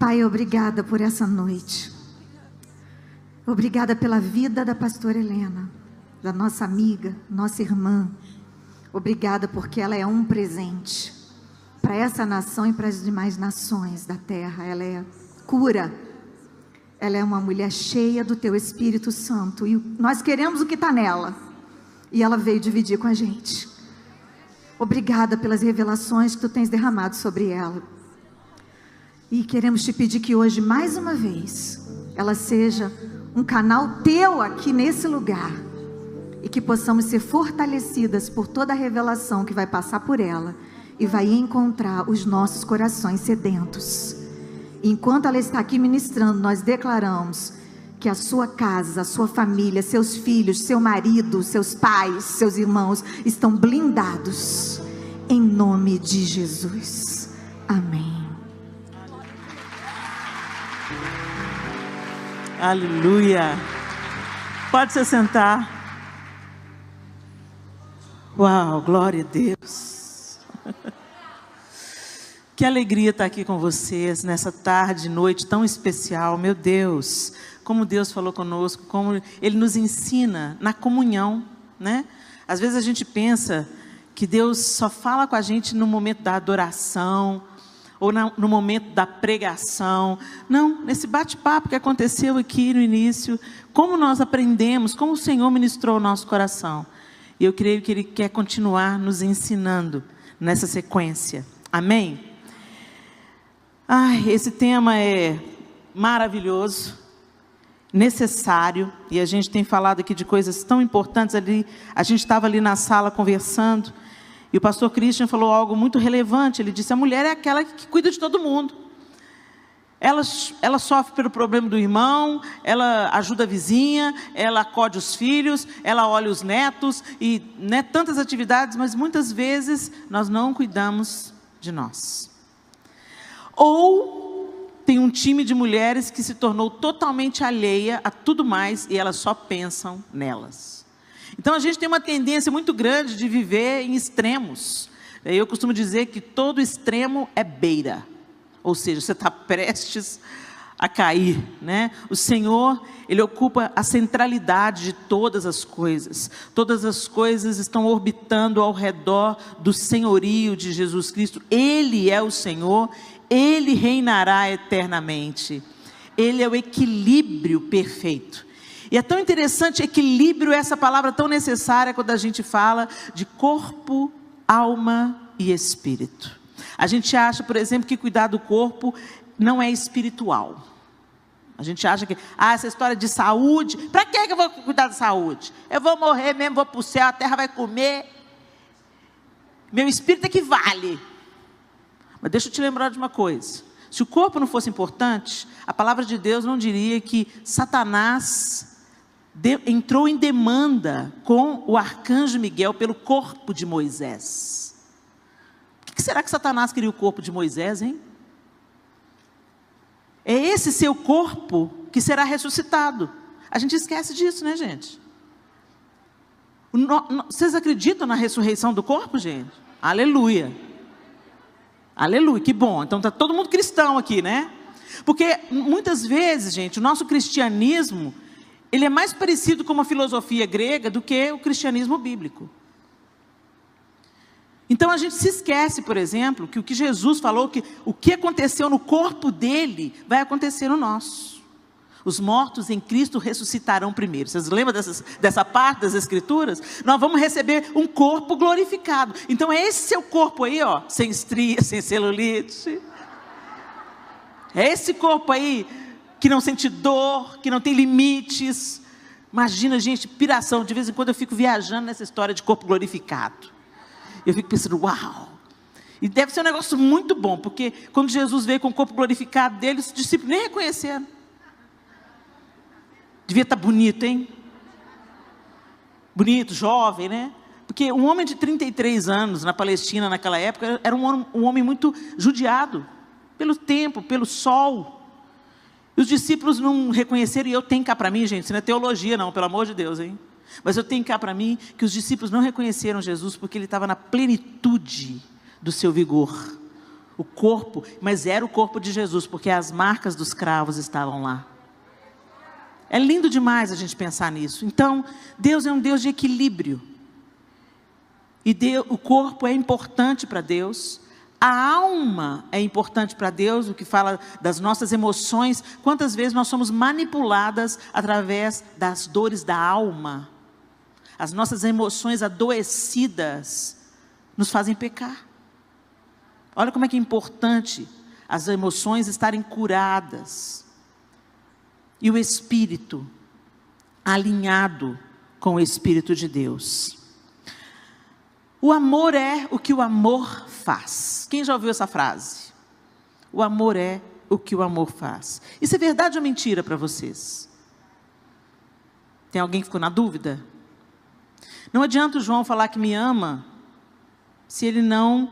Pai, obrigada por essa noite. Obrigada pela vida da pastora Helena, da nossa amiga, nossa irmã. Obrigada porque ela é um presente para essa nação e para as demais nações da terra. Ela é cura. Ela é uma mulher cheia do Teu Espírito Santo. E nós queremos o que está nela. E ela veio dividir com a gente. Obrigada pelas revelações que Tu tens derramado sobre ela. E queremos Te pedir que hoje, mais uma vez, ela seja um canal Teu aqui nesse lugar. E que possamos ser fortalecidas por toda a revelação que vai passar por ela. E vai encontrar os nossos corações sedentos. Enquanto ela está aqui ministrando, nós declaramos que a sua casa, a sua família, seus filhos, seu marido, seus pais, seus irmãos estão blindados. Em nome de Jesus. Amém. Aleluia. Pode se sentar. Uau, glória a Deus. Que alegria estar aqui com vocês nessa tarde, noite tão especial. Meu Deus, como Deus falou conosco, como Ele nos ensina na comunhão, né? Às vezes a gente pensa que Deus só fala com a gente no momento da adoração, ou no momento da pregação. Não, nesse bate-papo que aconteceu aqui no início, como nós aprendemos, como o Senhor ministrou o nosso coração. E eu creio que Ele quer continuar nos ensinando nessa sequência. Amém? Ai, esse tema é maravilhoso, necessário, e a gente tem falado aqui de coisas tão importantes ali. A gente estava ali na sala conversando, e o pastor Christian falou algo muito relevante. Ele disse: a mulher é aquela que cuida de todo mundo. Ela sofre pelo problema do irmão, ela ajuda a vizinha, ela acode os filhos, ela olha os netos, e tantas atividades, mas muitas vezes nós não cuidamos de nós. Ou tem um time de mulheres que se tornou totalmente alheia a tudo mais, e elas só pensam nelas. Então a gente tem uma tendência muito grande de viver em extremos. Eu costumo dizer que todo extremo é beira. Ou seja, você está prestes a cair, né? O Senhor, Ele ocupa a centralidade de todas as coisas. Todas as coisas estão orbitando ao redor do senhorio de Jesus Cristo. Ele é o Senhor, Ele reinará eternamente. Ele é o equilíbrio perfeito. E é tão interessante, equilíbrio, essa palavra tão necessária quando a gente fala de corpo, alma e espírito. A gente acha, por exemplo, que cuidar do corpo não é espiritual. A gente acha que, essa história de saúde, para que eu vou cuidar da saúde? Eu vou morrer mesmo, vou para o céu, a terra vai comer. Meu espírito é que vale. Mas deixa eu te lembrar de uma coisa. Se o corpo não fosse importante, a palavra de Deus não diria que Satanás entrou em demanda com o arcanjo Miguel pelo corpo de Moisés. Por que será que Satanás queria o corpo de Moisés, hein? É esse seu corpo que será ressuscitado. A gente esquece disso, né, gente? Vocês acreditam na ressurreição do corpo, gente? Aleluia. Aleluia, que bom. Então está todo mundo cristão aqui, né? Porque muitas vezes, gente, o nosso cristianismo, ele é mais parecido com uma filosofia grega do que o cristianismo bíblico. Então a gente se esquece, por exemplo, que o que Jesus falou, que o que aconteceu no corpo dele, vai acontecer no nosso. Os mortos em Cristo ressuscitarão primeiro. Vocês lembram dessa parte das Escrituras? Nós vamos receber um corpo glorificado. Então é esse seu corpo aí, ó, sem estria, sem celulite. É esse corpo aí que não sente dor, que não tem limites. Imagina, gente, piração. De vez em quando eu fico viajando nessa história de corpo glorificado. Eu fico pensando, uau! E deve ser um negócio muito bom, porque quando Jesus veio com o corpo glorificado dele, os discípulos nem reconheceram. Devia estar bonito, hein? Bonito, jovem, né? Porque um homem de 33 anos na Palestina naquela época era um homem muito judiado pelo tempo, pelo sol. E os discípulos não reconheceram, e eu tenho cá para mim, gente, isso não é teologia não, pelo amor de Deus, hein? Mas eu tenho cá para mim que os discípulos não reconheceram Jesus porque ele estava na plenitude do seu vigor. o corpo, mas era o corpo de Jesus, porque as marcas dos cravos estavam lá. É lindo demais a gente pensar nisso. Então, Deus é um Deus de equilíbrio. E o corpo é importante para Deus. A alma é importante para Deus, o que fala das nossas emoções. Quantas vezes nós somos manipuladas através das dores da alma? As nossas emoções adoecidas nos fazem pecar. Olha como é que é importante as emoções estarem curadas. E o espírito alinhado com o Espírito de Deus. O amor é o que o amor faz. Quem já ouviu essa frase? O amor é o que o amor faz. Isso é verdade ou mentira para vocês? Tem alguém que ficou na dúvida? Não adianta o João falar que me ama, se ele não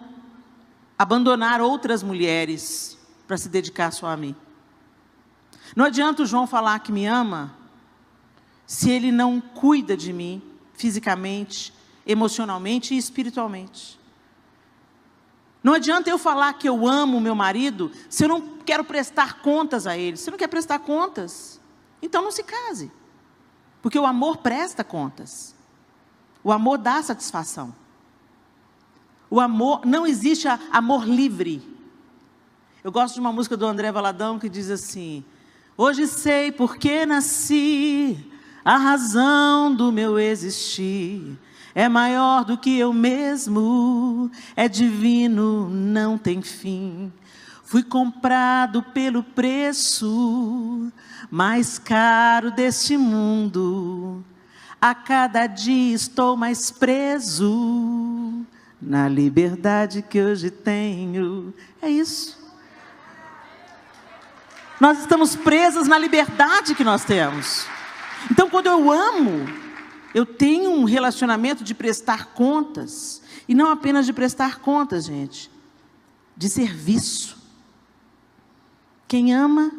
abandonar outras mulheres para se dedicar só a mim. Não adianta o João falar que me ama, se ele não cuida de mim, fisicamente, emocionalmente e espiritualmente. Não adianta eu falar que eu amo o meu marido, se eu não quero prestar contas a ele. Se você não quer prestar contas, então não se case. Porque o amor presta contas. O amor dá satisfação. O amor, não existe amor livre. Eu gosto de uma música do André Valadão que diz assim: hoje sei por que nasci, a razão do meu existir é maior do que eu mesmo, é divino, não tem fim. Fui comprado pelo preço mais caro deste mundo. A cada dia estou mais preso na liberdade que hoje tenho. É isso. Nós estamos presas na liberdade que nós temos. Então, quando eu amo, eu tenho um relacionamento de prestar contas. E não apenas de prestar contas, gente. De serviço. Quem ama,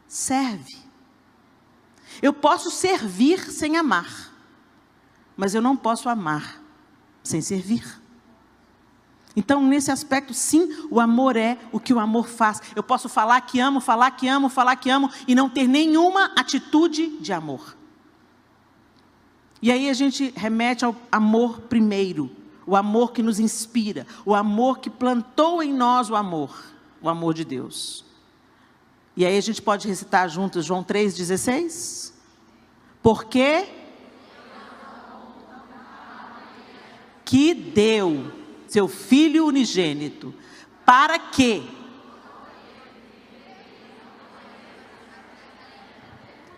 serve. Eu posso servir sem amar. Mas eu não posso amar sem servir. Então, nesse aspecto, sim, o amor é o que o amor faz. Eu posso falar que amo, falar que amo, falar que amo, e não ter nenhuma atitude de amor. E aí a gente remete ao amor primeiro, o amor que nos inspira, o amor que plantou em nós o amor de Deus. E aí a gente pode recitar juntos João 3,16? Porque que deu seu Filho unigênito, para que...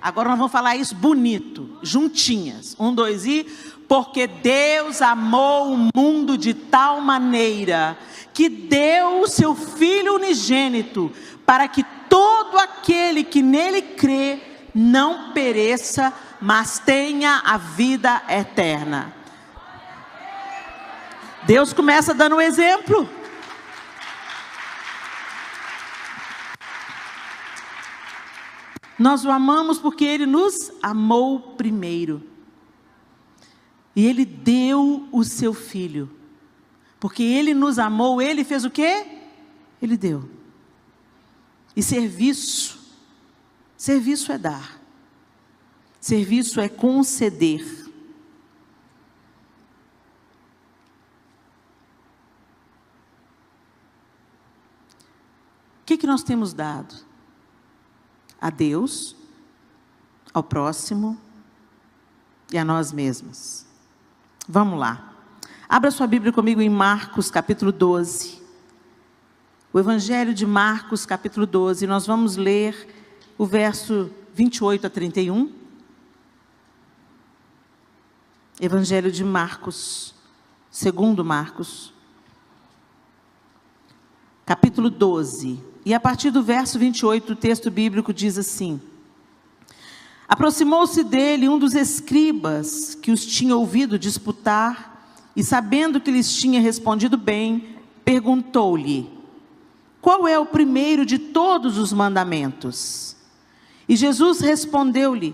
Agora nós vamos falar isso bonito, juntinhas. 1, 2 e... Porque Deus amou o mundo de tal maneira, que deu o seu Filho unigênito, para que todo aquele que nele crê, não pereça, mas tenha a vida eterna. Deus começa dando um exemplo. Nós o amamos porque Ele nos amou primeiro. E Ele deu o seu Filho. Porque Ele nos amou, Ele fez o quê? Ele deu. E serviço é dar. Serviço é conceder. O que nós temos dado? A Deus, ao próximo e a nós mesmos. Vamos lá. Abra sua Bíblia comigo em Marcos, capítulo 12. O Evangelho de Marcos, capítulo 12. Nós vamos ler o verso 28 a 31. Evangelho de Marcos, segundo Marcos, capítulo 12. E a partir do verso 28, o texto bíblico diz assim: aproximou-se dele um dos escribas que os tinha ouvido disputar, e sabendo que lhes tinha respondido bem, perguntou-lhe: qual é o primeiro de todos os mandamentos? E Jesus respondeu-lhe: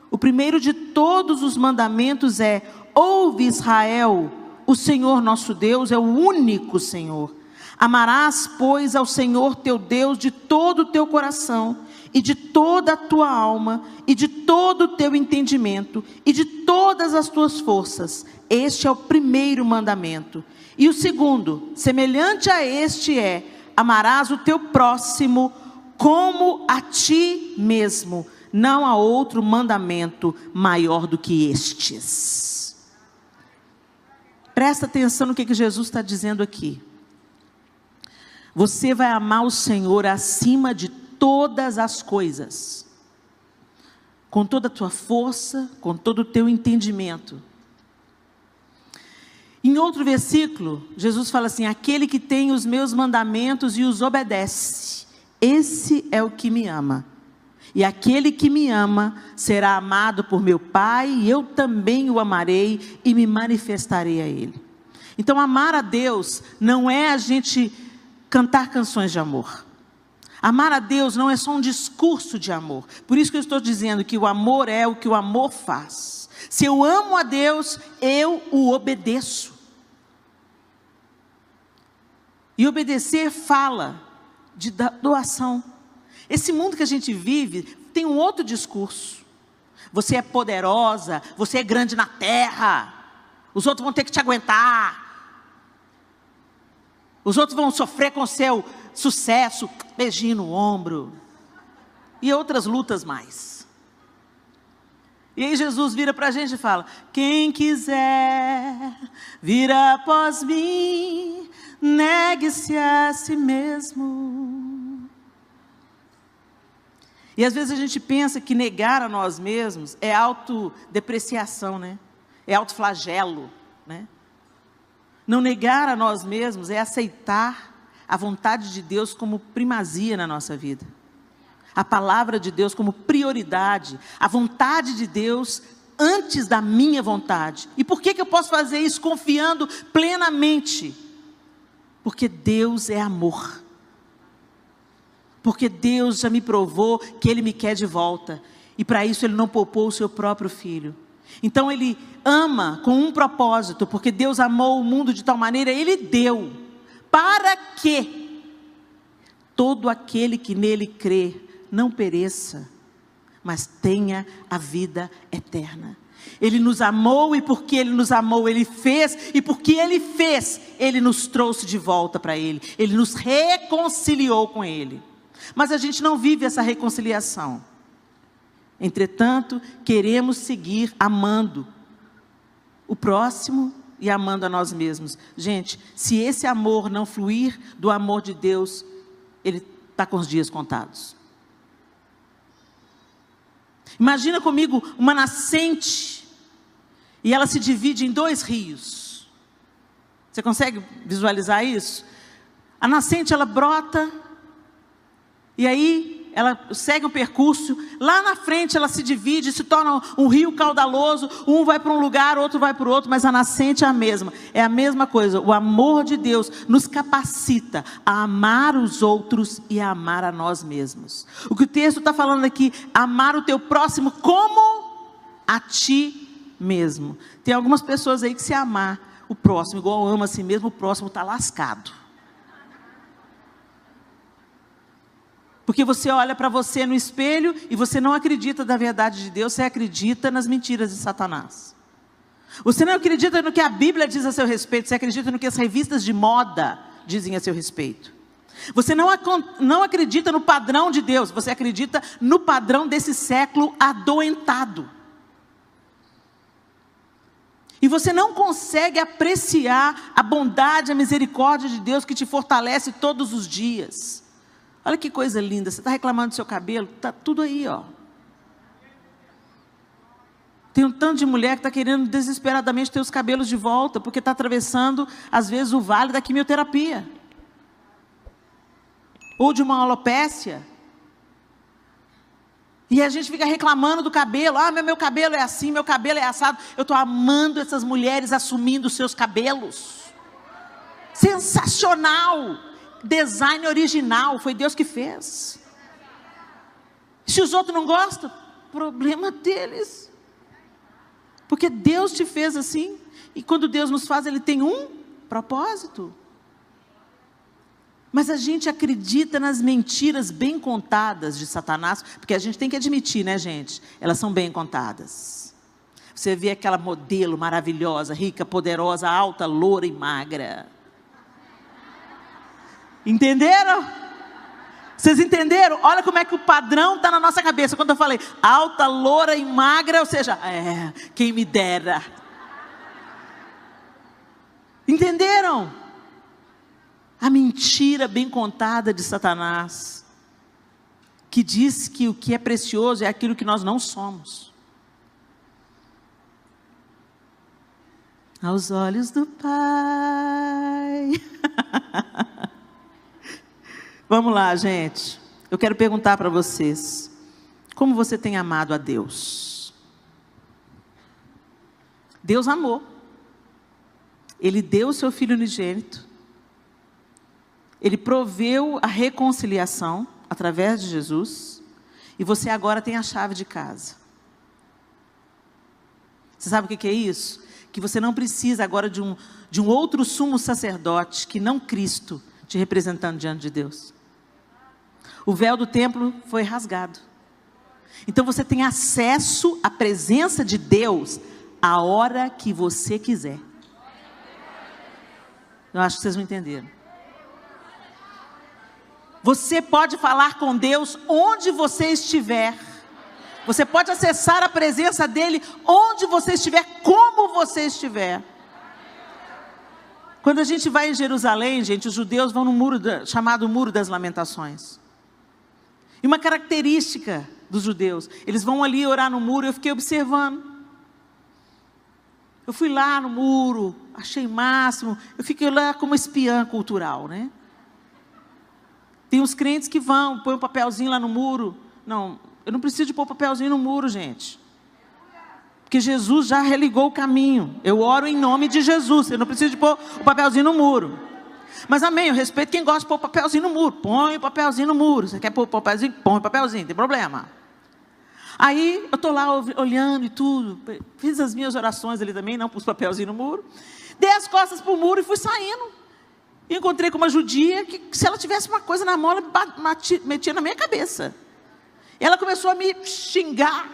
o primeiro de todos os mandamentos é: ouve, Israel, o Senhor nosso Deus é o único Senhor. Amarás, pois, ao Senhor teu Deus de todo o teu coração, e de toda a tua alma, e de todo o teu entendimento, e de todas as tuas forças. Este é o primeiro mandamento. E o segundo, semelhante a este é: amarás o teu próximo como a ti mesmo. Não há outro mandamento maior do que estes. Presta atenção no que Jesus está dizendo aqui. Você vai amar o Senhor acima de todas as coisas, com toda a tua força, com todo o teu entendimento. Em outro versículo, Jesus fala assim: aquele que tem os meus mandamentos e os obedece, esse é o que me ama. E aquele que me ama será amado por meu Pai, e eu também o amarei e me manifestarei a ele. Então, amar a Deus não é a gente cantar canções de amor. Amar a Deus não é só um discurso de amor. Por isso que eu estou dizendo que o amor é o que o amor faz. Se eu amo a Deus, eu o obedeço. E obedecer fala de doação. Esse mundo que a gente vive tem um outro discurso. Você é poderosa, você é grande na terra, os outros vão ter que te aguentar, os outros vão sofrer com o seu sucesso, beijinho no ombro, e outras lutas mais. E aí Jesus vira para a gente e fala: quem quiser vir após mim, negue-se a si mesmo. E às vezes a gente pensa que negar a nós mesmos é autodepreciação, né? É autoflagelo, né? Não negar a nós mesmos é aceitar a vontade de Deus como primazia na nossa vida. A palavra de Deus como prioridade. A vontade de Deus antes da minha vontade. E por que eu posso fazer isso confiando plenamente? Porque Deus é amor. Porque Deus já me provou que Ele me quer de volta. E para isso Ele não poupou o seu próprio Filho. Então Ele ama com um propósito. Porque Deus amou o mundo de tal maneira, Ele deu. Para que todo aquele que nele crê não pereça, mas tenha a vida eterna. Ele nos amou, e porque Ele nos amou, Ele fez, e porque Ele fez, Ele nos trouxe de volta para Ele. Ele nos reconciliou com Ele. Mas a gente não vive essa reconciliação. Entretanto, queremos seguir amando o próximo e amando a nós mesmos. Gente, se esse amor não fluir do amor de Deus, ele está com os dias contados. Imagina comigo uma nascente, e ela se divide em 2 rios. Você consegue visualizar isso? A nascente, ela brota, e aí ela segue o percurso. Lá na frente ela se divide, se torna um rio caudaloso. Um vai para um lugar, outro vai para o outro, mas a nascente é a mesma. É a mesma coisa. O amor de Deus nos capacita a amar os outros e a amar a nós mesmos. O que o texto está falando aqui: amar o teu próximo como a ti mesmo. Tem algumas pessoas aí que, se amar o próximo igual ama a si mesmo, o próximo está lascado. Porque você olha para você no espelho e você não acredita na verdade de Deus, você acredita nas mentiras de Satanás. Você não acredita no que a Bíblia diz a seu respeito, você acredita no que as revistas de moda dizem a seu respeito. Você não acredita no padrão de Deus, você acredita no padrão desse século adoentado. E você não consegue apreciar a bondade, a misericórdia de Deus que te fortalece todos os dias. Olha que coisa linda, você está reclamando do seu cabelo, está tudo aí, ó. Tem um tanto de mulher que está querendo desesperadamente ter os cabelos de volta, porque está atravessando, às vezes, o vale da quimioterapia. Ou de uma alopécia. E a gente fica reclamando do cabelo. Ah, meu cabelo é assim, meu cabelo é assado. Eu estou amando essas mulheres assumindo os seus cabelos. Sensacional! Design original, foi Deus que fez. Se os outros não gostam, problema deles. Porque Deus te fez assim. E quando Deus nos faz, Ele tem um propósito. Mas a gente acredita nas mentiras bem contadas de Satanás, porque a gente tem que admitir, né, gente? Elas são bem contadas. Você vê aquela modelo maravilhosa, rica, poderosa, alta, loura e magra. Entenderam? Vocês entenderam? Olha como é que o padrão está na nossa cabeça. Quando eu falei alta, loura e magra, ou seja, quem me dera. Entenderam? A mentira bem contada de Satanás, que diz que o que é precioso é aquilo que nós não somos. Aos olhos do Pai. Vamos lá, gente. Eu quero perguntar para vocês: como você tem amado a Deus? Deus amou. Ele deu o seu Filho unigênito. Ele proveu a reconciliação através de Jesus. E você agora tem a chave de casa. Você sabe o que é isso? Que você não precisa agora de um outro sumo sacerdote, que não Cristo, te representando diante de Deus. O véu do templo foi rasgado. Então você tem acesso à presença de Deus a hora que você quiser. Eu acho que vocês não entenderam. Você pode falar com Deus onde você estiver. Você pode acessar a presença dEle onde você estiver, como você estiver. Quando a gente vai em Jerusalém, gente, os judeus vão no muro chamado Muro das Lamentações. E uma característica dos judeus, eles vão ali orar no muro, eu fiquei observando. Eu fui lá no muro, achei máximo, eu fiquei lá como espiã cultural, né? Tem uns crentes que vão, põem um papelzinho lá no muro. Não, eu não preciso de pôr papelzinho no muro, gente. Porque Jesus já religou o caminho. Eu oro em nome de Jesus, eu não preciso de pôr o papelzinho no muro. Mas amém, eu respeito quem gosta de pôr o papelzinho no muro. Põe o papelzinho no muro. Você quer pôr o papelzinho? Põe o papelzinho, não tem problema. Aí eu estou lá olhando e tudo. Fiz as minhas orações ali também, não pus papelzinho no muro. Dei as costas para o muro e fui saindo. E encontrei com uma judia que, se ela tivesse uma coisa na mão, ela metia na minha cabeça. E ela começou a me xingar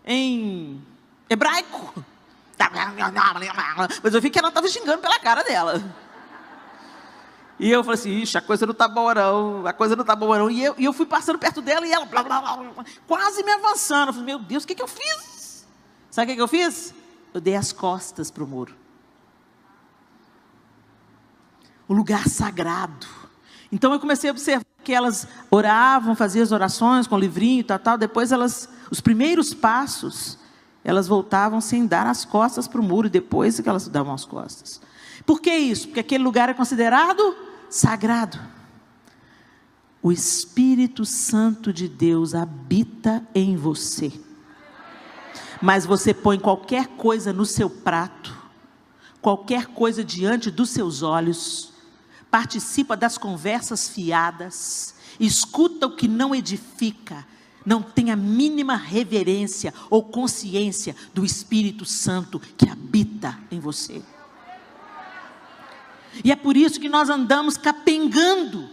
em hebraico. Mas eu vi que ela estava xingando pela cara dela. E eu falei assim, ixi, a coisa não está boa não, a coisa não está boa não. E eu fui passando perto dela e ela quase me avançando. Eu falei, meu Deus, o que eu fiz? Sabe o que eu fiz? Eu dei as costas para o muro. O lugar sagrado. Então eu comecei a observar que elas oravam, faziam as orações com o livrinho e tal. Depois os primeiros passos, elas voltavam sem dar as costas para o muro, e depois que elas davam as costas. Por que isso? Porque aquele lugar é considerado sagrado. O Espírito Santo de Deus habita em você. Mas você põe qualquer coisa no seu prato, qualquer coisa diante dos seus olhos, participa das conversas fiadas, escuta o que não edifica, não tem a mínima reverência ou consciência do Espírito Santo que habita em você. E é por isso que nós andamos capengando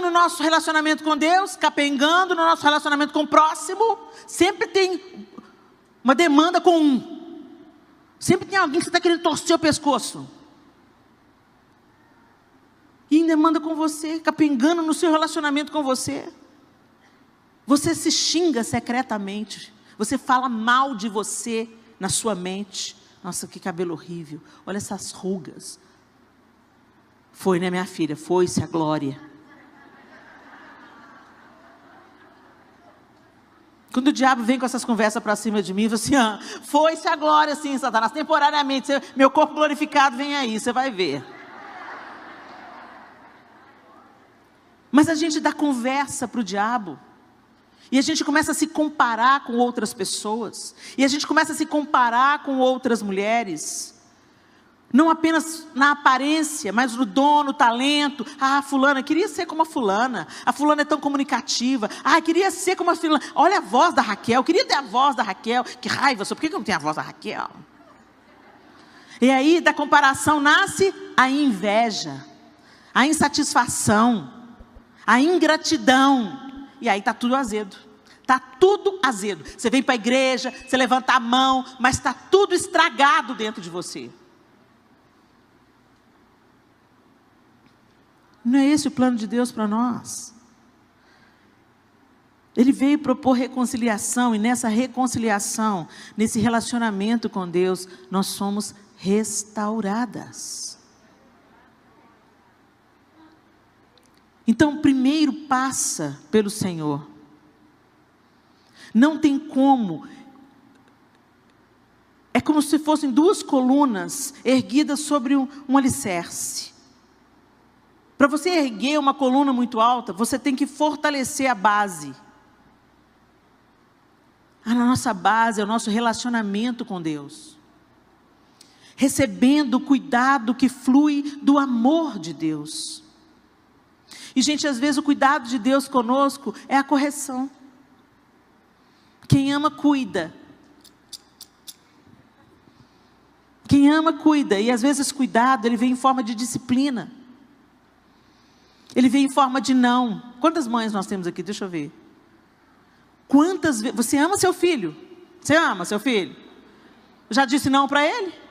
no nosso relacionamento com Deus, capengando no nosso relacionamento com o próximo. Sempre tem uma demanda com um, sempre tem alguém que você está querendo torcer o pescoço. E ainda manda com você, capengando no seu relacionamento com você. Você se xinga secretamente. Você fala mal de você na sua mente. Nossa, que cabelo horrível. Olha essas rugas. Foi, né, minha filha? Foi-se a glória. Quando o diabo vem com essas conversas para cima de mim, eu falo assim, foi-se a glória, sim, Satanás. Temporariamente, meu corpo glorificado vem aí, você vai ver. Mas a gente dá conversa para o diabo. E a gente começa a se comparar com outras pessoas. E a gente começa a se comparar com outras mulheres. Não apenas na aparência, mas no dom, no talento. Ah, fulana, queria ser como a fulana. A fulana é tão comunicativa. Ah, queria ser como a fulana. Olha a voz da Raquel, queria ter a voz da Raquel. Que raiva, por que eu não tenho a voz da Raquel? E aí da comparação nasce a inveja. a insatisfação, a ingratidão. E aí está tudo azedo. Está tudo azedo. Você vem para a igreja, você levanta a mão, mas está tudo estragado dentro de você. Não é esse o plano de Deus para nós. Ele veio propor reconciliação, e nessa reconciliação, nesse relacionamento com Deus, nós somos restauradas. Então, primeiro passa pelo Senhor. Não tem como. É como se fossem duas colunas erguidas sobre um alicerce. Para você erguer uma coluna muito alta, você tem que fortalecer a base. A nossa base é o nosso relacionamento com Deus. Recebendo o cuidado que flui do amor de Deus. E, gente, às vezes o cuidado de Deus conosco é a correção. Quem ama, cuida. Quem ama, cuida. E às vezes esse cuidado, ele vem em forma de disciplina. Ele vem em forma de não. Quantas mães nós temos aqui? Deixa eu ver. Quantas vezes... Você ama seu filho? Você ama seu filho? Já disse não para ele?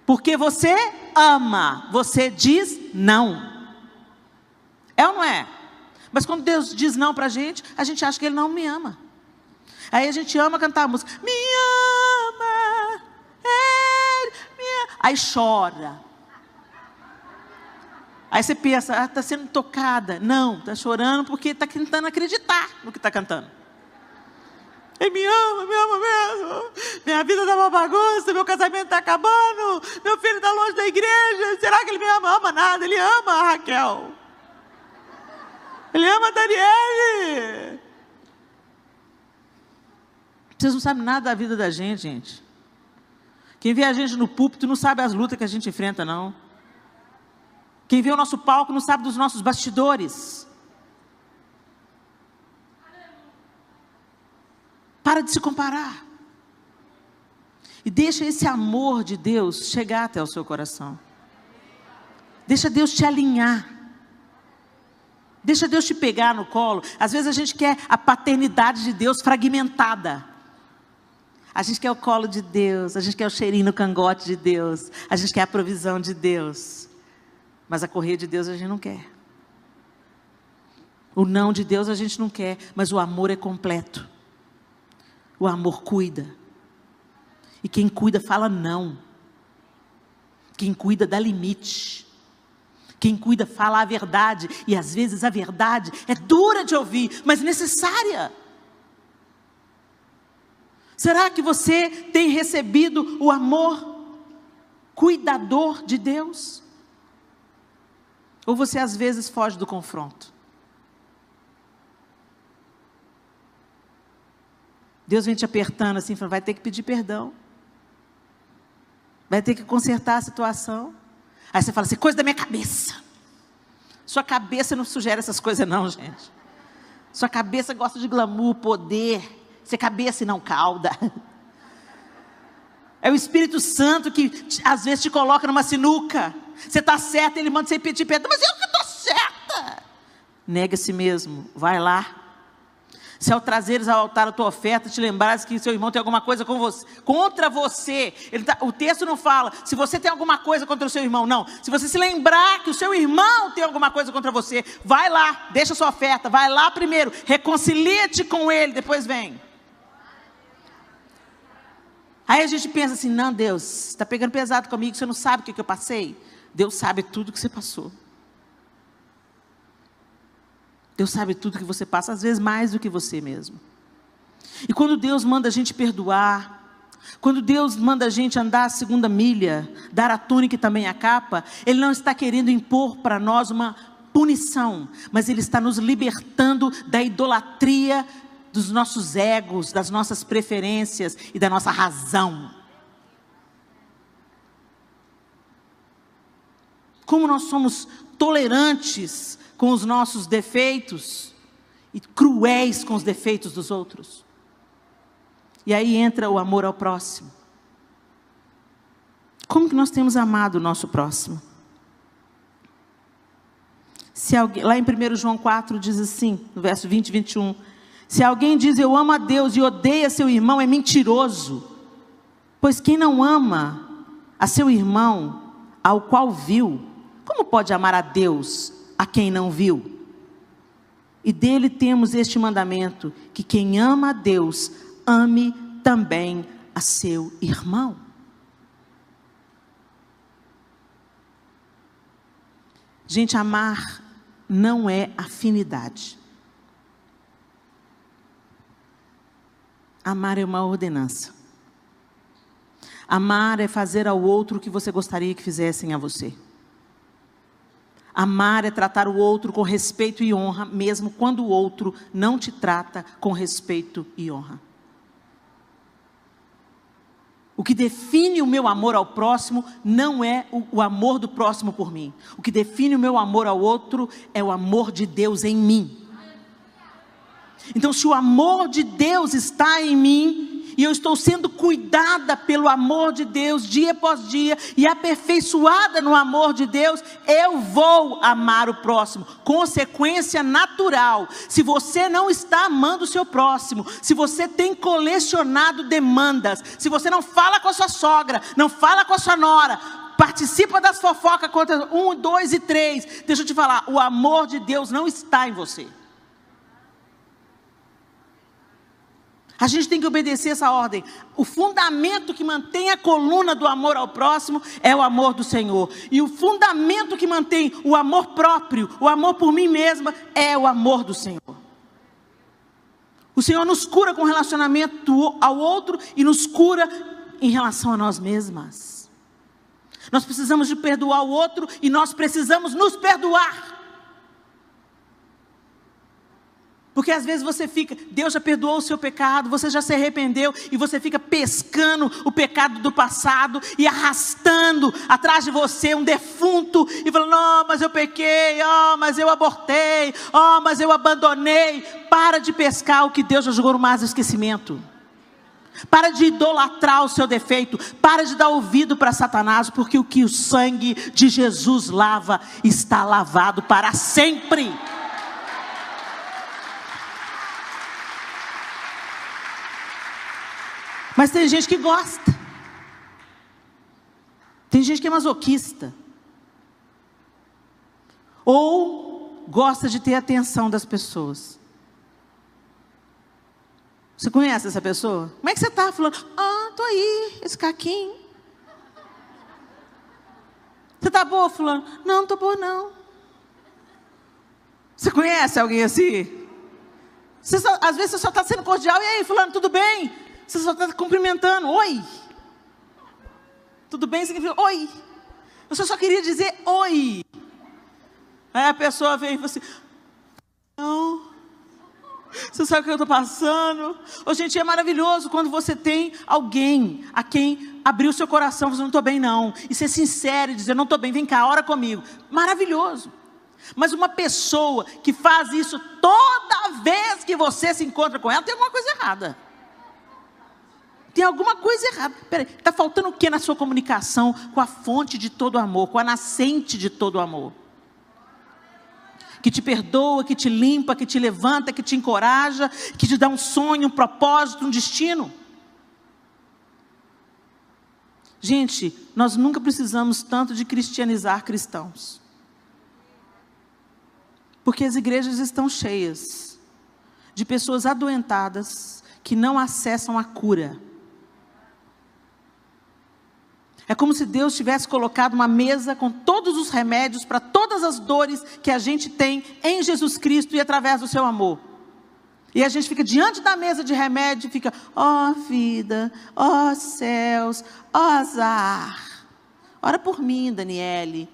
Porque você ama, você diz não. É ou não é? Mas quando Deus diz não para a gente acha que Ele não me ama. Aí a gente ama cantar a música. Me ama, Ele me ama. Aí chora. Aí você pensa, está sendo tocada. Não, está chorando porque está tentando acreditar no que está cantando. Ele me ama mesmo. Minha vida está uma bagunça, meu casamento está acabando, meu filho está longe da igreja. Será que ele me ama? Ama nada, ele ama a Raquel. Ele ama a Daniele. Vocês não sabem nada da vida da gente. Quem vê a gente no púlpito não sabe as lutas que a gente enfrenta, não. Quem vê o nosso palco não sabe dos nossos bastidores. Para de se comparar. E deixa esse amor de Deus chegar até o seu coração. Deixa Deus te alinhar. Deixa Deus te pegar no colo. Às vezes a gente quer a paternidade de Deus fragmentada. A gente quer o colo de Deus. A gente quer o cheirinho no cangote de Deus. A gente quer a provisão de Deus. Mas a correia de Deus a gente não quer. O não de Deus a gente não quer. Mas o amor é completo. O amor cuida. E quem cuida fala não. Quem cuida dá limite. Quem cuida fala a verdade. E às vezes a verdade é dura de ouvir, mas necessária. Será que você tem recebido o amor cuidador de Deus? Ou você às vezes foge do confronto? Deus vem te apertando assim, falando, vai ter que pedir perdão. Vai ter que consertar a situação. Aí você fala assim, coisa da minha cabeça. Sua cabeça não sugere essas coisas não, gente. Sua cabeça gosta de glamour, poder. Você é cabeça e não cauda. É o Espírito Santo que às vezes te coloca numa sinuca. Você está certa, Ele manda você pedir perdão. Mas eu que estou certa. Nega a si mesmo, vai lá. Se ao trazeres ao altar a tua oferta, te lembrares que seu irmão tem alguma coisa contra você. O texto não fala, se você tem alguma coisa contra o seu irmão, não. Se você se lembrar que o seu irmão tem alguma coisa contra você, vai lá, deixa a sua oferta, vai lá primeiro, reconcilia-te com ele, depois vem. Aí a gente pensa assim, não, Deus, você está pegando pesado comigo, você não sabe o que eu passei. Deus sabe tudo que você passou. Deus sabe tudo que você passa, às vezes mais do que você mesmo. E quando Deus manda a gente perdoar, quando Deus manda a gente andar a segunda milha, dar a túnica e também a capa, Ele não está querendo impor para nós uma punição, mas Ele está nos libertando da idolatria dos nossos egos, das nossas preferências e da nossa razão. Como nós somos tolerantes com os nossos defeitos e cruéis com os defeitos dos outros. E aí entra o amor ao próximo. Como que nós temos amado o nosso próximo? Se alguém, lá em 1 João 4 diz assim, no verso 20 e 21, se alguém diz eu amo a Deus e odeia seu irmão, é mentiroso. Pois quem não ama a seu irmão, ao qual viu, como pode amar a Deus a quem não viu? E dele temos este mandamento, que quem ama a Deus, ame também a seu irmão. Gente, amar não é afinidade. Amar é uma ordenança. Amar é fazer ao outro o que você gostaria que fizessem a você. Amar é tratar o outro com respeito e honra, mesmo quando o outro não te trata com respeito e honra. O que define o meu amor ao próximo não é o amor do próximo por mim. O que define o meu amor ao outro é o amor de Deus em mim. Então, se o amor de Deus está em mim, e eu estou sendo cuidada pelo amor de Deus, dia após dia, e aperfeiçoada no amor de Deus, eu vou amar o próximo. Consequência natural. Se você não está amando o seu próximo, se você tem colecionado demandas, se você não fala com a sua sogra, não fala com a sua nora, participa das fofocas contra 1, 2 e 3, deixa eu te falar, o amor de Deus não está em você. A gente tem que obedecer essa ordem. O fundamento que mantém a coluna do amor ao próximo é o amor do Senhor. E o fundamento que mantém o amor próprio, o amor por mim mesma, é o amor do Senhor. O Senhor nos cura com relacionamento ao outro e nos cura em relação a nós mesmas. Nós precisamos de perdoar o outro e nós precisamos nos perdoar. Porque às vezes você fica, Deus já perdoou o seu pecado, você já se arrependeu e você fica pescando o pecado do passado e arrastando atrás de você um defunto e falando, não, mas eu pequei, mas eu abortei, mas eu abandonei. Para de pescar o que Deus já jogou no mar do esquecimento. Para de idolatrar o seu defeito, para de dar ouvido para Satanás, porque o que o sangue de Jesus lava, está lavado para sempre. Mas tem gente que gosta. Tem gente que é masoquista. Ou gosta de ter a atenção das pessoas. Você conhece essa pessoa? Como é que você está? Falando, tô aí, esse caquinho. Você está boa, fulano? Não, não estou boa não. Você conhece alguém assim? Às vezes você só está sendo cordial. E aí, fulano, tudo bem? Você só está cumprimentando, oi. Tudo bem? Significa oi. Eu só queria dizer oi. Aí a pessoa vem e fala assim, não, você sabe o que eu estou passando? Gente, é maravilhoso quando você tem alguém a quem abrir o seu coração, você não estou bem não. E ser sincero e dizer, não estou bem, vem cá, ora comigo. Maravilhoso. Mas uma pessoa que faz isso toda vez que você se encontra com ela, tem alguma coisa errada. Tem alguma coisa errada. Peraí, está faltando o que na sua comunicação com a fonte de todo amor, com a nascente de todo amor? Que te perdoa, que te limpa, que te levanta, que te encoraja, que te dá um sonho, um propósito, um destino. Gente, nós nunca precisamos tanto de cristianizar cristãos. Porque as igrejas estão cheias de pessoas adoentadas que não acessam a cura. É como se Deus tivesse colocado uma mesa com todos os remédios para todas as dores que a gente tem em Jesus Cristo e através do seu amor. E a gente fica diante da mesa de remédio e fica, vida, céus, azar. Ora por mim, Daniele.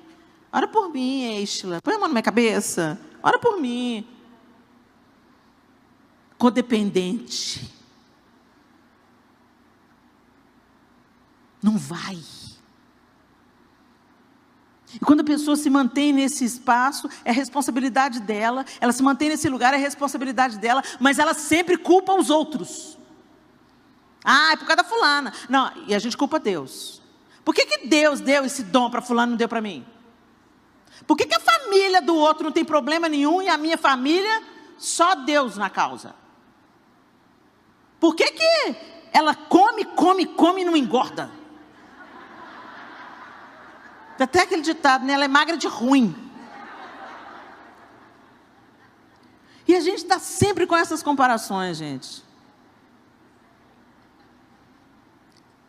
Ora por mim, Estela. Põe a mão na minha cabeça. Ora por mim. Codependente. Não vai. E quando a pessoa se mantém nesse espaço, é responsabilidade dela. Ela se mantém nesse lugar, é responsabilidade dela. Mas ela sempre culpa os outros. É por causa da fulana. Não, e a gente culpa Deus. Por que Deus deu esse dom para fulano e não deu para mim? Por que a família do outro não tem problema nenhum e a minha família, só Deus na causa? Por que ela come e não engorda? Tem até aquele ditado, né? Ela é magra de ruim. E a gente está sempre com essas comparações, gente.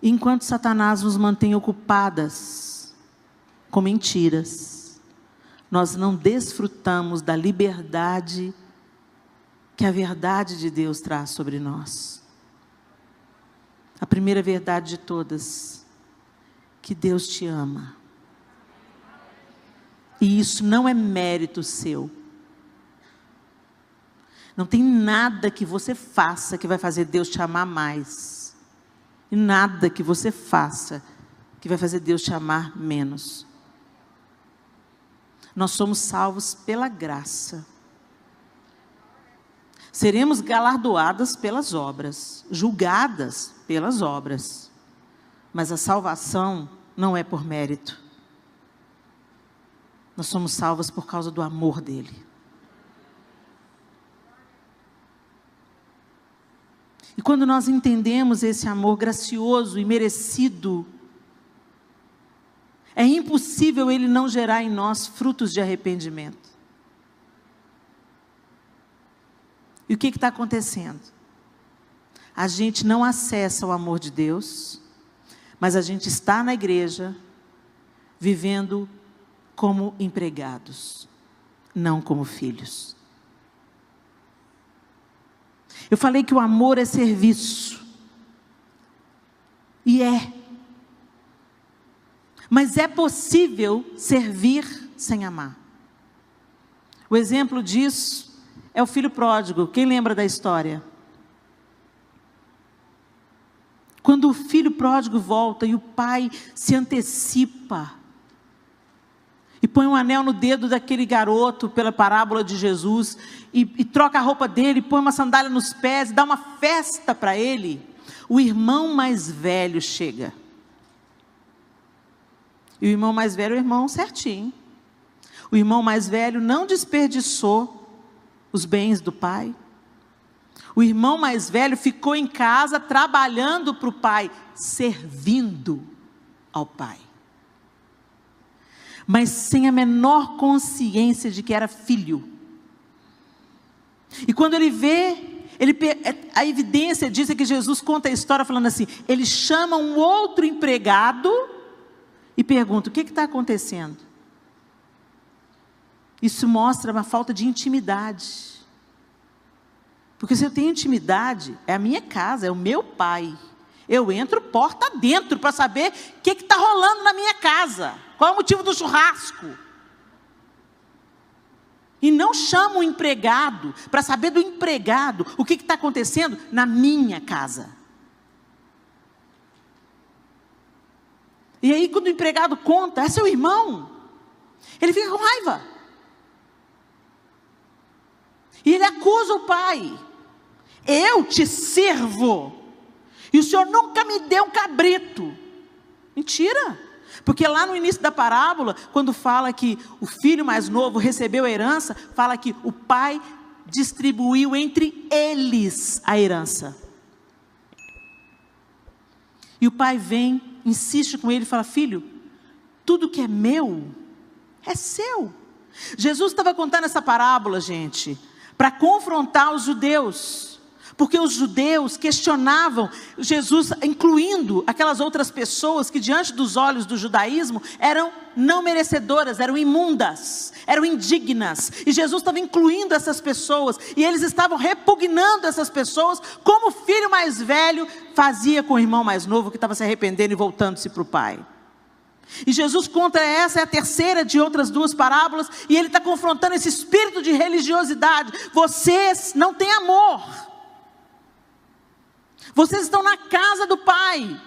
Enquanto Satanás nos mantém ocupadas com mentiras, nós não desfrutamos da liberdade que a verdade de Deus traz sobre nós. A primeira verdade de todas, que Deus te ama. E isso não é mérito seu. Não tem nada que você faça que vai fazer Deus te amar mais. E nada que você faça que vai fazer Deus te amar menos. Nós somos salvos pela graça. Seremos galardoadas pelas obras, julgadas pelas obras. Mas a salvação não é por mérito. Nós somos salvas por causa do amor dele. E quando nós entendemos esse amor gracioso e merecido, é impossível ele não gerar em nós frutos de arrependimento. E o que está acontecendo? A gente não acessa o amor de Deus, mas a gente está na igreja, vivendo como empregados, não como filhos. Eu falei que o amor é serviço. E é. Mas é possível servir sem amar. O exemplo disso é o filho pródigo. Quem lembra da história? Quando o filho pródigo volta e o pai se antecipa e põe um anel no dedo daquele garoto pela parábola de Jesus e troca a roupa dele, põe uma sandália nos pés e dá uma festa para ele, o irmão mais velho chega. E o irmão mais velho é o irmão certinho. O irmão mais velho não desperdiçou os bens do pai. O irmão mais velho ficou em casa trabalhando para o pai, servindo ao pai. Mas sem a menor consciência de que era filho. E quando ele vê, a evidência diz é que Jesus conta a história falando assim, ele chama um outro empregado e pergunta, o que está acontecendo? Isso mostra uma falta de intimidade. Porque se eu tenho intimidade, é a minha casa, é o meu pai. Eu entro porta dentro para saber o que está rolando na minha casa. Qual é o motivo do churrasco? E não chamo o empregado para saber do empregado o que está acontecendo na minha casa. E aí quando o empregado conta, é seu irmão, ele fica com raiva. E ele acusa o pai. Eu te sirvo. E o senhor nunca me deu um cabrito. Mentira. Porque lá no início da parábola, quando fala que o filho mais novo recebeu a herança, fala que o pai distribuiu entre eles a herança. E o pai vem, insiste com ele e fala, filho, tudo que é meu, é seu. Jesus estava contando essa parábola, gente, para confrontar os judeus. Porque os judeus questionavam Jesus, incluindo aquelas outras pessoas que diante dos olhos do judaísmo eram não merecedoras, eram imundas, eram indignas. E Jesus estava incluindo essas pessoas e eles estavam repugnando essas pessoas, como o filho mais velho fazia com o irmão mais novo que estava se arrependendo e voltando-se para o pai. E Jesus conta, essa é a terceira de outras duas parábolas, e ele está confrontando esse espírito de religiosidade. Vocês não têm amor. Vocês estão na casa do Pai.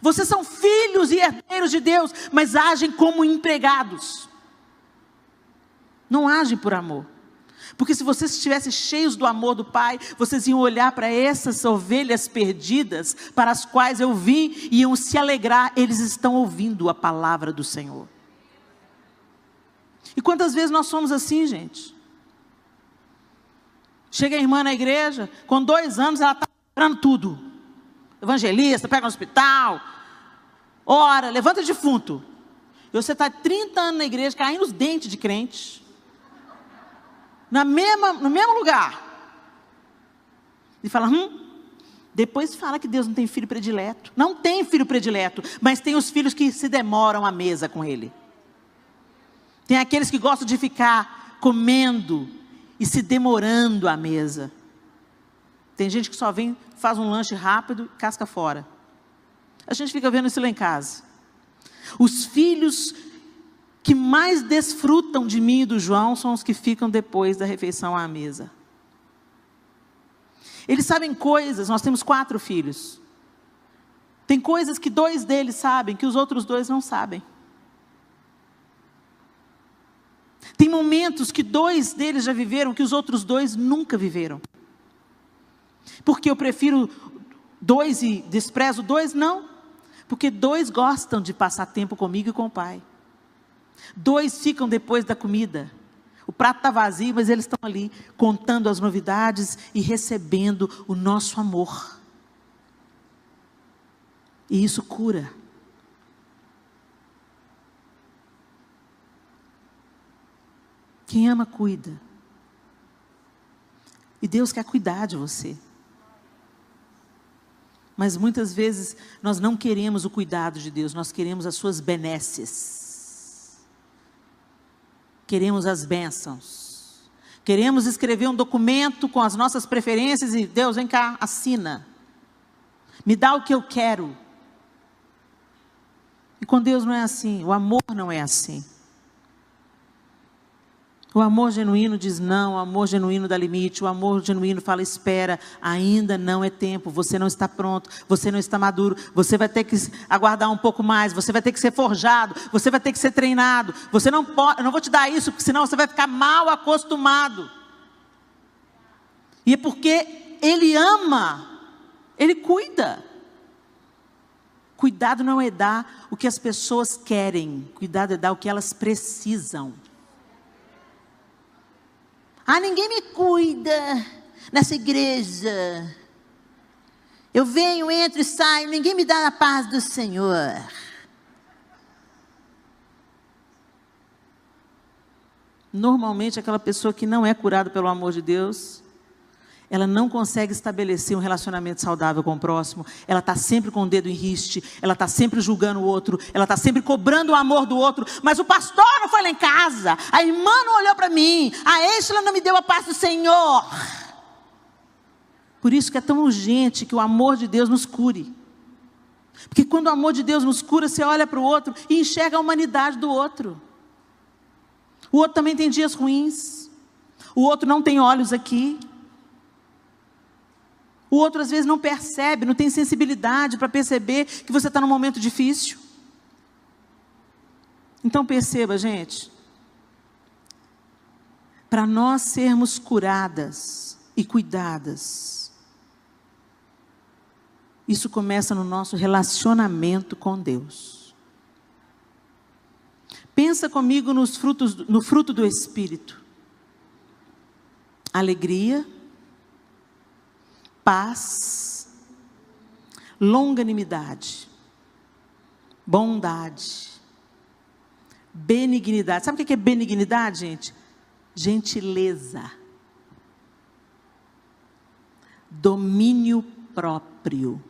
Vocês são filhos e herdeiros de Deus, mas agem como empregados. Não agem por amor. Porque se vocês estivessem cheios do amor do Pai, vocês iam olhar para essas ovelhas perdidas, para as quais eu vim, e iam se alegrar. Eles estão ouvindo a palavra do Senhor. E quantas vezes nós somos assim, gente? Chega a irmã na igreja, com 2 anos ela está comprando tudo. Evangelista, pega no hospital, ora, levanta defunto. E você está 30 anos na igreja, caindo os dentes de crente. No mesmo lugar. E fala, depois fala que Deus não tem filho predileto. Não tem filho predileto, mas tem os filhos que se demoram à mesa com ele. Tem aqueles que gostam de ficar comendo e se demorando à mesa. Tem gente que só vem, faz um lanche rápido e casca fora. A gente fica vendo isso lá em casa. Os filhos que mais desfrutam de mim e do João são os que ficam depois da refeição à mesa. Eles sabem coisas, nós temos 4 filhos. Tem coisas que 2 deles sabem, que os outros 2 não sabem. Tem momentos que 2 deles já viveram, que os outros 2 nunca viveram. Porque eu prefiro 2 e desprezo 2? Não. Porque 2 gostam de passar tempo comigo e com o pai. 2 ficam depois da comida. O prato está vazio, mas eles estão ali contando as novidades e recebendo o nosso amor. E isso cura. Quem ama, cuida. E Deus quer cuidar de você. Mas muitas vezes nós não queremos o cuidado de Deus, nós queremos as suas benesses. Queremos as bênçãos. Queremos escrever um documento com as nossas preferências e Deus, vem cá, assina. Me dá o que eu quero. E com Deus não é assim, o amor não é assim. O amor genuíno diz não, o amor genuíno dá limite, o amor genuíno fala espera, ainda não é tempo, você não está pronto, você não está maduro, você vai ter que aguardar um pouco mais, você vai ter que ser forjado, você vai ter que ser treinado, você não pode, eu não vou te dar isso, porque senão você vai ficar mal acostumado. E é porque Ele ama, Ele cuida. Cuidado não é dar o que as pessoas querem, cuidado é dar o que elas precisam. Ninguém me cuida nessa igreja. Eu venho, entro e saio, ninguém me dá a paz do Senhor. Normalmente aquela pessoa que não é curada pelo amor de Deus, ela não consegue estabelecer um relacionamento saudável com o próximo, ela está sempre com o dedo em riste, ela está sempre julgando o outro, ela está sempre cobrando o amor do outro, mas o pastor não foi lá em casa, a irmã não olhou para mim, a Êxila não me deu a paz do Senhor. Por isso que é tão urgente que o amor de Deus nos cure, porque quando o amor de Deus nos cura, você olha para o outro e enxerga a humanidade do outro. O outro também tem dias ruins, o outro não tem olhos aqui, o outro às vezes não percebe, não tem sensibilidade para perceber que você está num momento difícil. Então perceba, gente, para nós sermos curadas e cuidadas, isso começa no nosso relacionamento com Deus. Pensa comigo no fruto do Espírito. Alegria, paz, longanimidade, bondade, benignidade. Sabe o que é benignidade, gente? Gentileza, domínio próprio.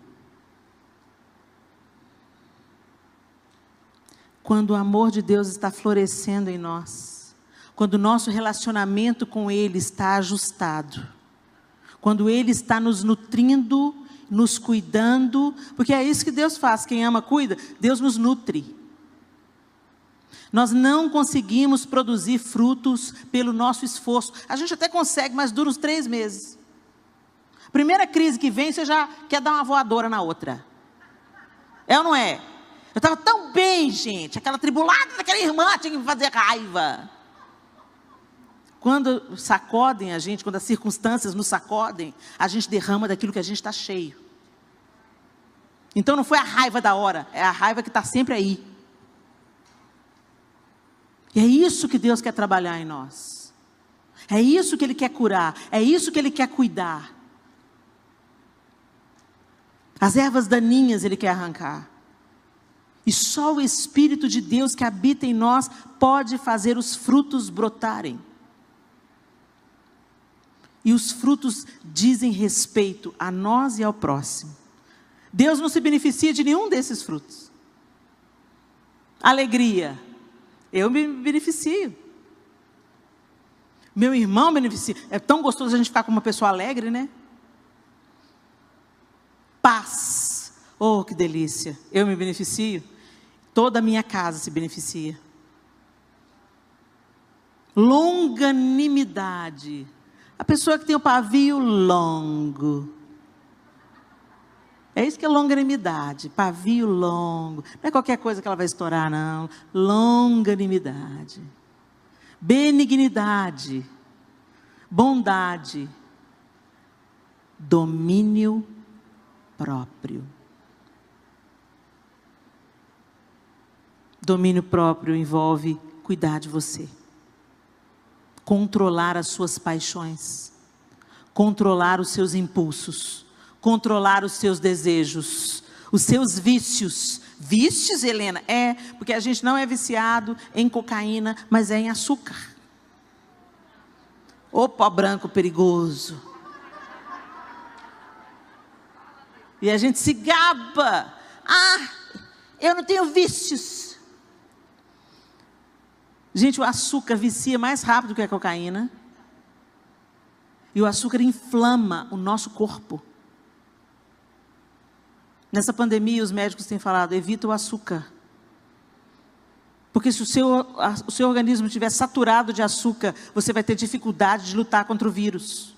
Quando o amor de Deus está florescendo em nós, quando o nosso relacionamento com Ele está ajustado, quando Ele está nos nutrindo, nos cuidando, porque é isso que Deus faz, quem ama cuida, Deus nos nutre. Nós não conseguimos produzir frutos pelo nosso esforço, a gente até consegue, mas dura uns 3 meses. Primeira crise que vem, você já quer dar uma voadora na outra. É ou não é? Eu estava tão bem, gente, aquela tribulada daquela irmã tinha que me fazer raiva. Quando sacodem a gente, quando as circunstâncias nos sacodem, a gente derrama daquilo que a gente está cheio. Então não foi a raiva da hora, é a raiva que está sempre aí. E é isso que Deus quer trabalhar em nós. É isso que Ele quer curar. É isso que Ele quer cuidar. As ervas daninhas Ele quer arrancar. E só o Espírito de Deus que habita em nós pode fazer os frutos brotarem. E os frutos dizem respeito a nós e ao próximo. Deus não se beneficia de nenhum desses frutos. Alegria, eu me beneficio. Meu irmão beneficia. É tão gostoso a gente ficar com uma pessoa alegre, né? Paz, oh que delícia, eu me beneficio. Toda a minha casa se beneficia. Longanimidade, a pessoa que tem o pavio longo. É isso que é longanimidade, pavio longo. Não é qualquer coisa que ela vai estourar, não. Longanimidade. Benignidade. Bondade. Domínio próprio. Domínio próprio envolve cuidar de você. Controlar as suas paixões. Controlar os seus impulsos. Controlar os seus desejos, os seus vícios. Vícios, Helena? É, porque a gente não é viciado em cocaína, mas é em açúcar. Ô pó branco perigoso. E a gente se gaba. Ah, eu não tenho vícios. Gente, o açúcar vicia mais rápido que a cocaína. E o açúcar inflama o nosso corpo. Nessa pandemia, os médicos têm falado, evita o açúcar. Porque se o seu organismo estiver saturado de açúcar, você vai ter dificuldade de lutar contra o vírus.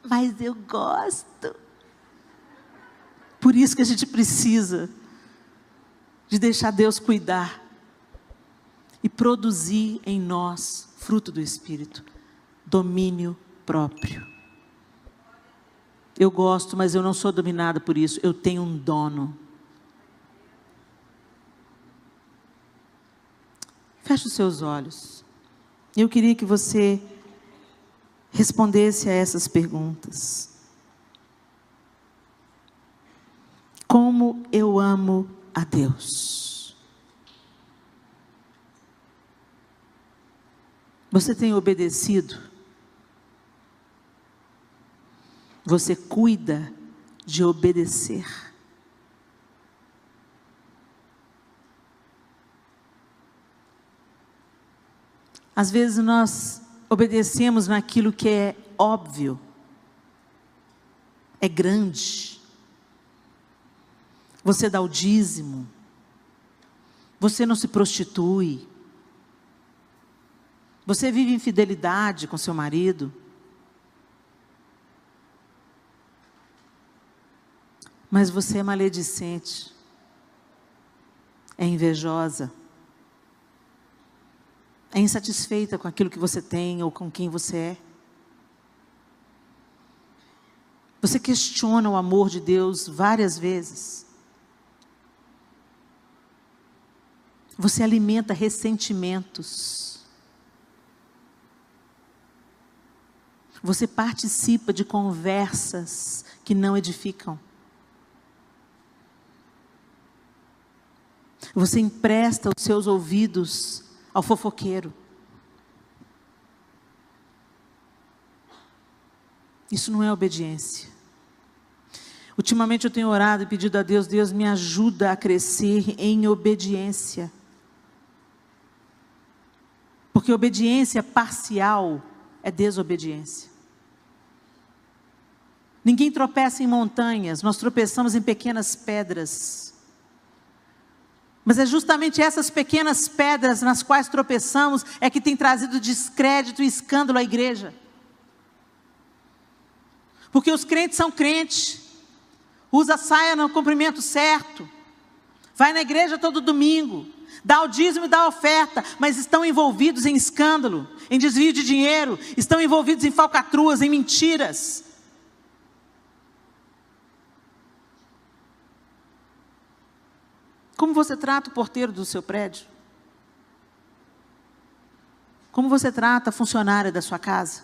Mas eu gosto. Por isso que a gente precisa de deixar Deus cuidar e produzir em nós fruto do Espírito, domínio próprio. Eu gosto, mas eu não sou dominada por isso. Eu tenho um dono. Feche os seus olhos. Eu queria que você respondesse a essas perguntas. Como eu amo a Deus? Você tem obedecido? Você cuida de obedecer. Às vezes nós obedecemos naquilo que é óbvio, é grande. Você dá o dízimo, você não se prostitui, você vive em fidelidade com seu marido. Mas você é maledicente, é invejosa, é insatisfeita com aquilo que você tem ou com quem você é. Você questiona o amor de Deus várias vezes. Você alimenta ressentimentos. Você participa de conversas que não edificam. Você empresta os seus ouvidos ao fofoqueiro. Isso não é obediência. Ultimamente eu tenho orado e pedido a Deus, Deus me ajuda a crescer em obediência. Porque obediência parcial é desobediência. Ninguém tropeça em montanhas, nós tropeçamos em pequenas pedras. Mas é justamente essas pequenas pedras nas quais tropeçamos é que tem trazido descrédito e escândalo à igreja. Porque os crentes são crentes, usa a saia no comprimento certo, vai na igreja todo domingo, dá o dízimo e dá a oferta, mas estão envolvidos em escândalo, em desvio de dinheiro, estão envolvidos em falcatruas, em mentiras. Como você trata o porteiro do seu prédio? Como você trata a funcionária da sua casa?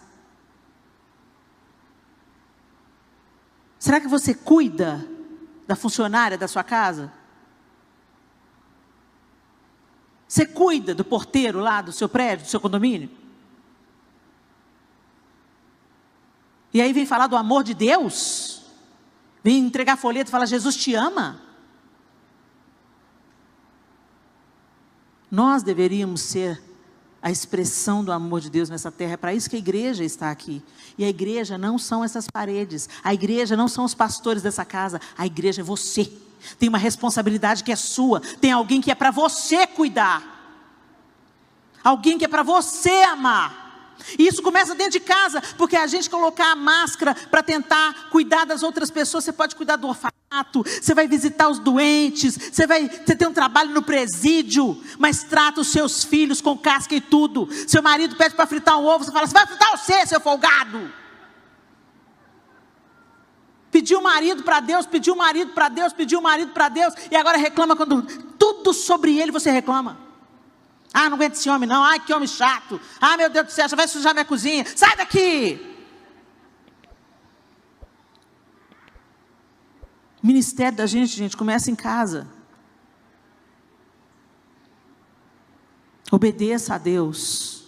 Será que você cuida da funcionária da sua casa? Você cuida do porteiro lá do seu prédio, do seu condomínio? E aí vem falar do amor de Deus? Vem entregar folheto e falar, Jesus te ama? Nós deveríamos ser a expressão do amor de Deus nessa terra. É para isso que a igreja está aqui. E a igreja não são essas paredes. A igreja não são os pastores dessa casa. A igreja é você. Tem uma responsabilidade que é sua. Tem alguém que é para você cuidar. Alguém que é para você amar. E isso começa dentro de casa, porque a gente colocar a máscara para tentar cuidar das outras pessoas. Você pode cuidar do orfanato, você vai visitar os doentes, você tem um trabalho no presídio, mas trata os seus filhos com casca e tudo. Seu marido pede para fritar um ovo, você fala, você vai fritar você, seu folgado. Pediu o marido para Deus, pediu o marido para Deus, pediu o marido para Deus, e agora reclama quando tudo sobre ele você reclama. Ah, não aguento esse homem não, ai que homem chato, ah meu Deus do céu, você vai sujar minha cozinha, sai daqui. O ministério da gente, começa em casa. Obedeça a Deus.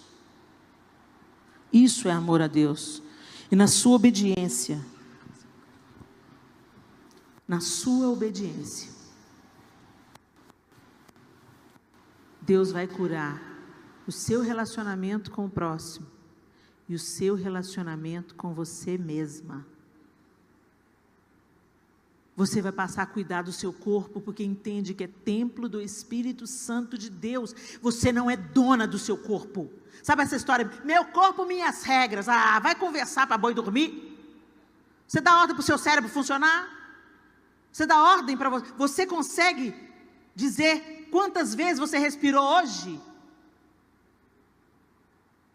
Isso é amor a Deus. E na sua obediência, Deus vai curar o seu relacionamento com o próximo e o seu relacionamento com você mesma. Você vai passar a cuidar do seu corpo, porque entende que é templo do Espírito Santo de Deus. Você não é dona do seu corpo. Sabe essa história? Meu corpo, minhas regras. Ah, vai conversar para boi dormir? Você dá ordem para o seu cérebro funcionar? Você dá ordem para você? Você consegue dizer quantas vezes você respirou hoje?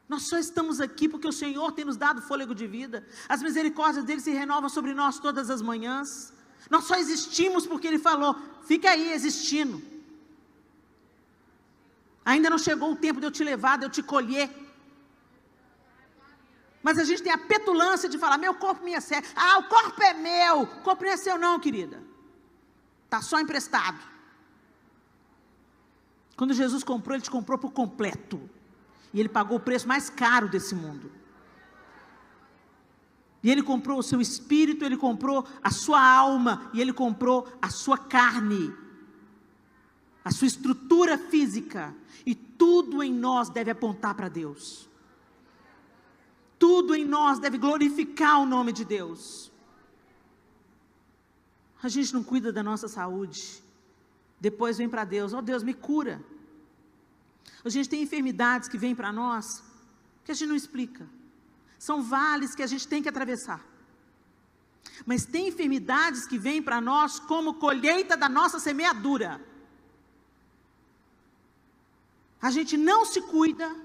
Nós só estamos aqui porque o Senhor tem nos dado fôlego de vida. As misericórdias dele se renovam sobre nós todas as manhãs. Nós só existimos porque ele falou, fica aí existindo. Ainda não chegou o tempo de eu te levar, de eu te colher. Mas a gente tem a petulância de falar, meu corpo, minha série. Ah, o corpo é meu. O corpo não é seu não, querida. Está só emprestado. Quando Jesus comprou, ele te comprou por completo. E ele pagou o preço mais caro desse mundo. E ele comprou o seu espírito, ele comprou a sua alma, e ele comprou a sua carne, a sua estrutura física. E tudo em nós deve apontar para Deus. Tudo em nós deve glorificar o nome de Deus. A gente não cuida da nossa saúde. Depois vem para Deus, ó Deus, me cura. A gente tem enfermidades que vêm para nós, que a gente não explica. São vales que a gente tem que atravessar. Mas tem enfermidades que vêm para nós como colheita da nossa semeadura. A gente não se cuida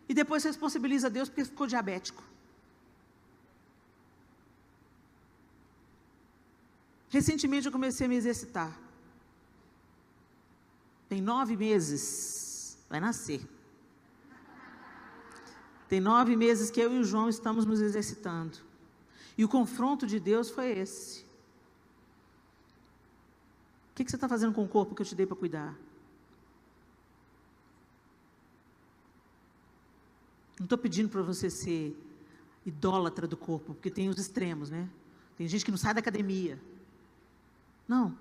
e depois responsabiliza Deus porque ficou diabético. Recentemente eu comecei a me exercitar. Tem 9 meses, vai nascer. Tem 9 meses que eu e o João estamos nos exercitando. E o confronto de Deus foi esse. O que você está fazendo com o corpo que eu te dei para cuidar? Não estou pedindo para você ser idólatra do corpo, porque tem os extremos, né? Tem gente que não sai da academia. Não.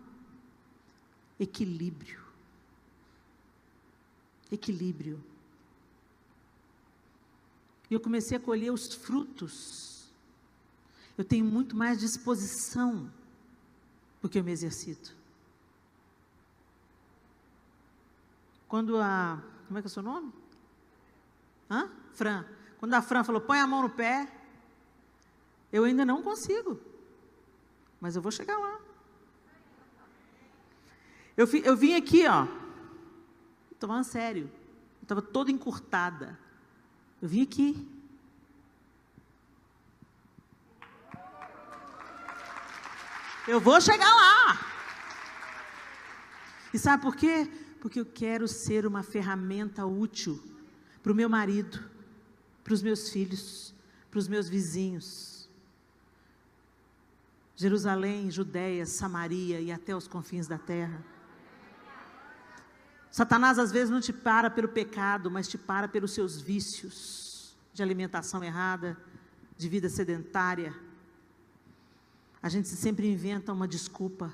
Equilíbrio. Equilíbrio. E eu comecei a colher os frutos. Eu tenho muito mais disposição, porque eu me exercito. Quando como é que é o seu nome? Fran. Quando a Fran falou, põe a mão no pé, eu ainda não consigo, mas eu vou chegar lá. Eu vim aqui, estou falando sério, eu estava toda encurtada. Eu vim aqui. Eu vou chegar lá. E sabe por quê? Porque eu quero ser uma ferramenta útil para o meu marido, para os meus filhos, para os meus vizinhos. Jerusalém, Judéia, Samaria e até os confins da terra. Satanás às vezes não te para pelo pecado, mas te para pelos seus vícios de alimentação errada, de vida sedentária. A gente sempre inventa uma desculpa.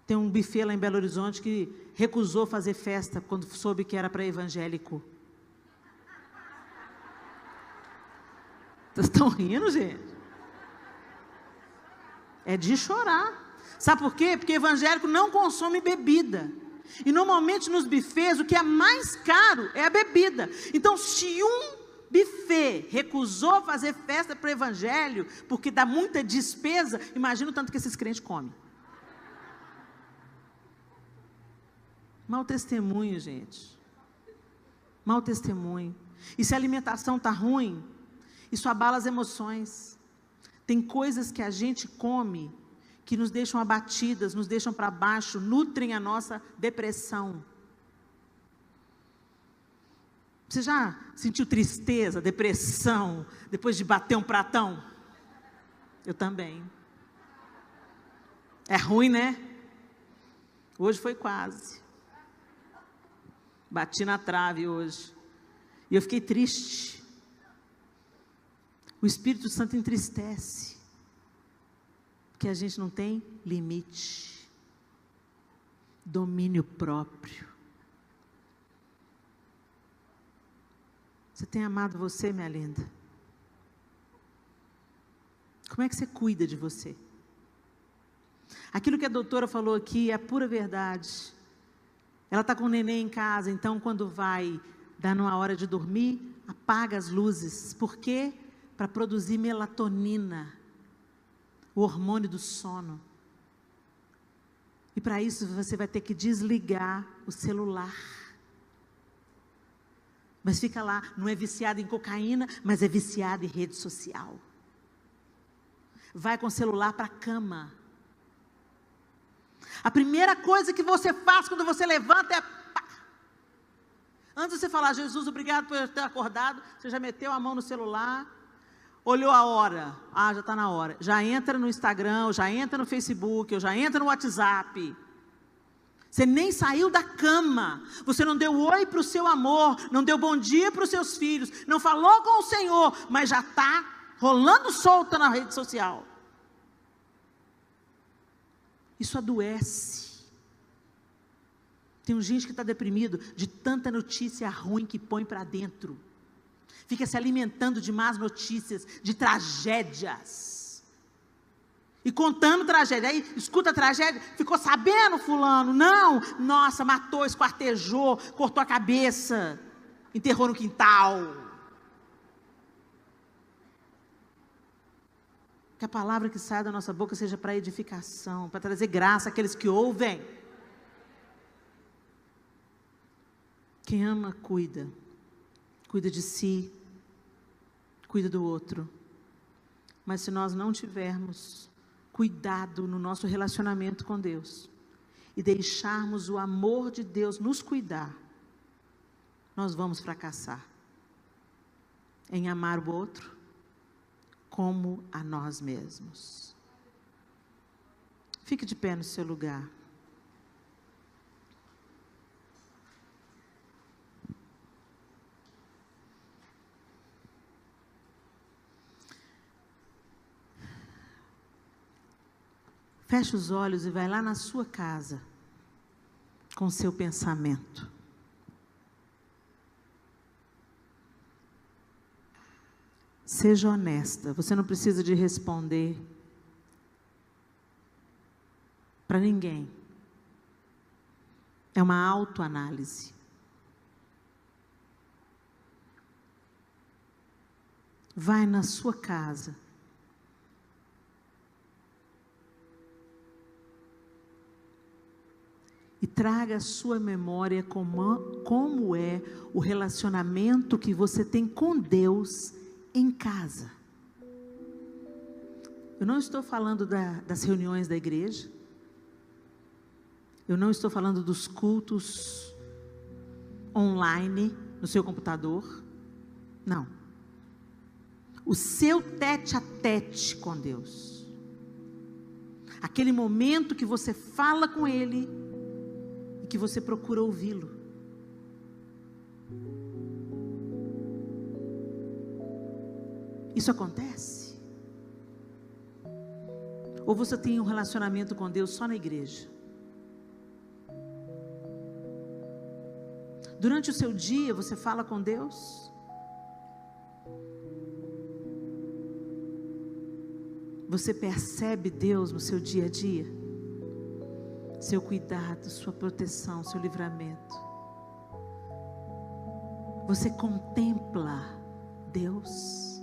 Tem um buffet lá em Belo Horizonte que recusou fazer festa quando soube que era para evangélico. Vocês estão rindo, gente? É de chorar. Sabe por quê? Porque evangélico não consome bebida. E normalmente nos buffets o que é mais caro é a bebida. Então se um buffet recusou fazer festa para o evangelho, porque dá muita despesa, imagina o tanto que esses crentes comem. Mau testemunho, gente. Mau testemunho. E se a alimentação está ruim, isso abala as emoções. Tem coisas que a gente come que nos deixam abatidas, nos deixam para baixo, nutrem a nossa depressão. Você já sentiu tristeza, depressão, depois de bater um pratão? Eu também. É ruim, né? Hoje foi quase. Bati na trave hoje. E eu fiquei triste. O Espírito Santo entristece. Porque a gente não tem limite. Domínio próprio. Você tem amado você, minha linda? Como é que você cuida de você? Aquilo que a doutora falou aqui é a pura verdade. Ela está com o neném em casa, então quando vai dar numa hora de dormir, apaga as luzes. Por quê? Para produzir melatonina, o hormônio do sono. E para isso você vai ter que desligar o celular. Mas fica lá, não é viciado em cocaína, mas é viciado em rede social. Vai com o celular para a cama. A primeira coisa que você faz quando você levanta é pá. Antes de você falar, Jesus, obrigado por eu ter acordado, você já meteu a mão no celular, olhou a hora, já está na hora. Já entra no Instagram, já entra no Facebook, já entra no WhatsApp. Você nem saiu da cama, você não deu oi para o seu amor, não deu bom dia para os seus filhos, não falou com o Senhor, mas já está rolando solta na rede social. Isso adoece. Tem gente que está deprimido de tanta notícia ruim que põe para dentro. Fica se alimentando de más notícias, de tragédias. E contando tragédia. Aí escuta a tragédia, ficou sabendo fulano? Não, nossa, matou, esquartejou, cortou a cabeça, enterrou no quintal. Que a palavra que sai da nossa boca seja para edificação, para trazer graça àqueles que ouvem. Quem ama, cuida. Cuida de si, cuida do outro. Mas se nós não tivermos cuidado no nosso relacionamento com Deus e deixarmos o amor de Deus nos cuidar, nós vamos fracassar em amar o outro como a nós mesmos. Fique de pé no seu lugar. Feche os olhos e vai lá na sua casa com o seu pensamento. Seja honesta, você não precisa de responder para ninguém. É uma autoanálise. Vai na sua casa. E traga à sua memória como é o relacionamento que você tem com Deus em casa. Eu não estou falando das reuniões da igreja. Eu não estou falando dos cultos online no seu computador. Não. O seu tete a tete com Deus. Aquele momento que você fala com Ele e que você procura ouvi-lo. Isso acontece? Ou você tem um relacionamento com Deus só na igreja? Durante o seu dia você fala com Deus? Você percebe Deus no seu dia a dia? Seu cuidado, sua proteção, seu livramento. Você contempla Deus?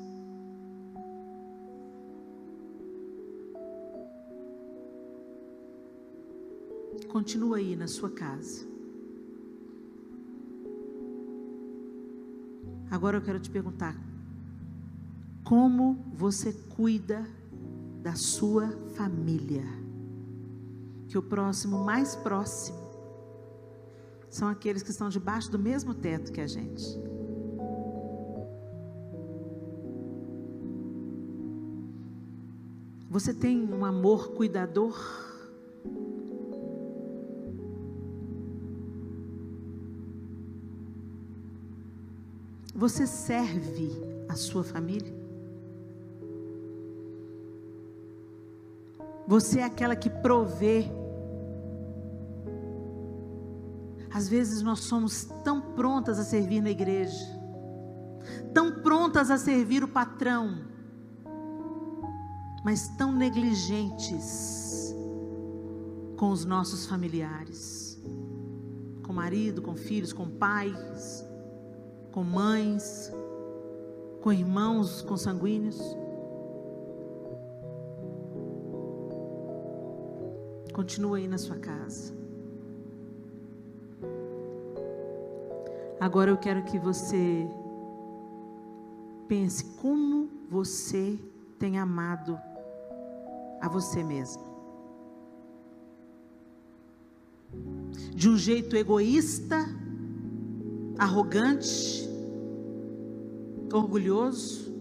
Continua aí na sua casa. Agora eu quero te perguntar: como você cuida da sua família? Que o próximo mais próximo são aqueles que estão debaixo do mesmo teto que a gente. Você tem um amor cuidador? Você serve a sua família? Você é aquela que provê? Às vezes nós somos tão prontas a servir na igreja, tão prontas a servir o patrão, mas tão negligentes com os nossos familiares, com marido, com filhos, com pais, com mães, com irmãos consanguíneos. Continua aí na sua casa. Agora eu quero que você pense como você tem amado a você mesmo. De um jeito egoísta, arrogante, orgulhoso,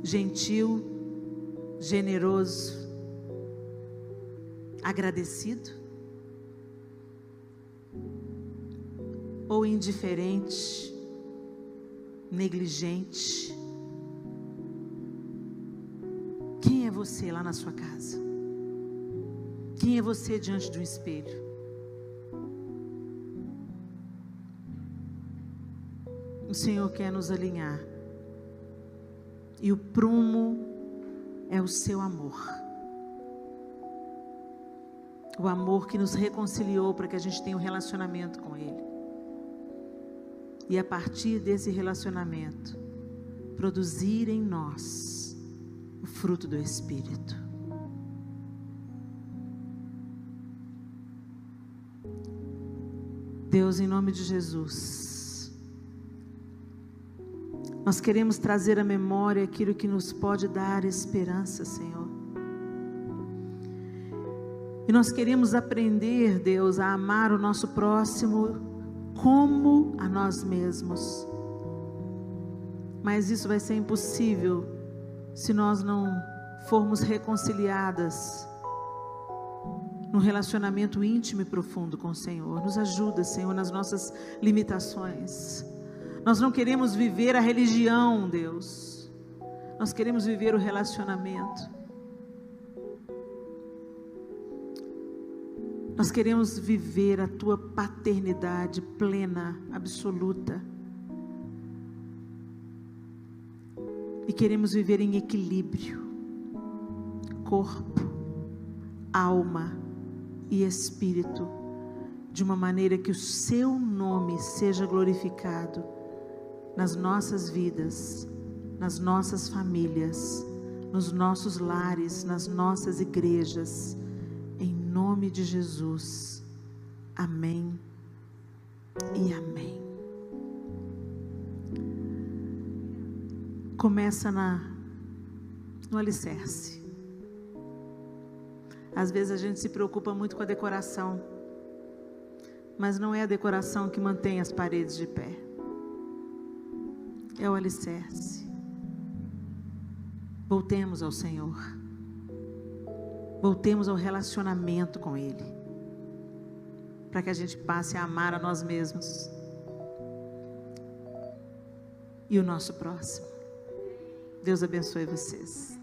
gentil, generoso, agradecido, ou indiferente, negligente? Quem é você lá na sua casa? Quem é você diante de um espelho? O Senhor quer nos alinhar, e o prumo é o seu amor. O amor que nos reconciliou para que a gente tenha um relacionamento com Ele. E a partir desse relacionamento, produzir em nós o fruto do Espírito. Deus, em nome de Jesus, nós queremos trazer à memória aquilo que nos pode dar esperança, Senhor. E nós queremos aprender, Deus, a amar o nosso próximo como a nós mesmos. Mas isso vai ser impossível se nós não formos reconciliadas num relacionamento íntimo e profundo com o Senhor. Nos ajuda, Senhor, nas nossas limitações. Nós não queremos viver a religião, Deus. Nós queremos viver o relacionamento. Nós queremos viver a Tua paternidade plena, absoluta. E queremos viver em equilíbrio. Corpo, alma e espírito. De uma maneira que o Seu nome seja glorificado nas nossas vidas, nas nossas famílias, nos nossos lares, nas nossas igrejas. Em nome de Jesus, amém e amém. Começa no alicerce. Às vezes a gente se preocupa muito com a decoração, mas não é a decoração que mantém as paredes de pé. É o alicerce. Voltemos ao Senhor. Voltemos ao relacionamento com Ele, para que a gente passe a amar a nós mesmos e o nosso próximo. Deus abençoe vocês.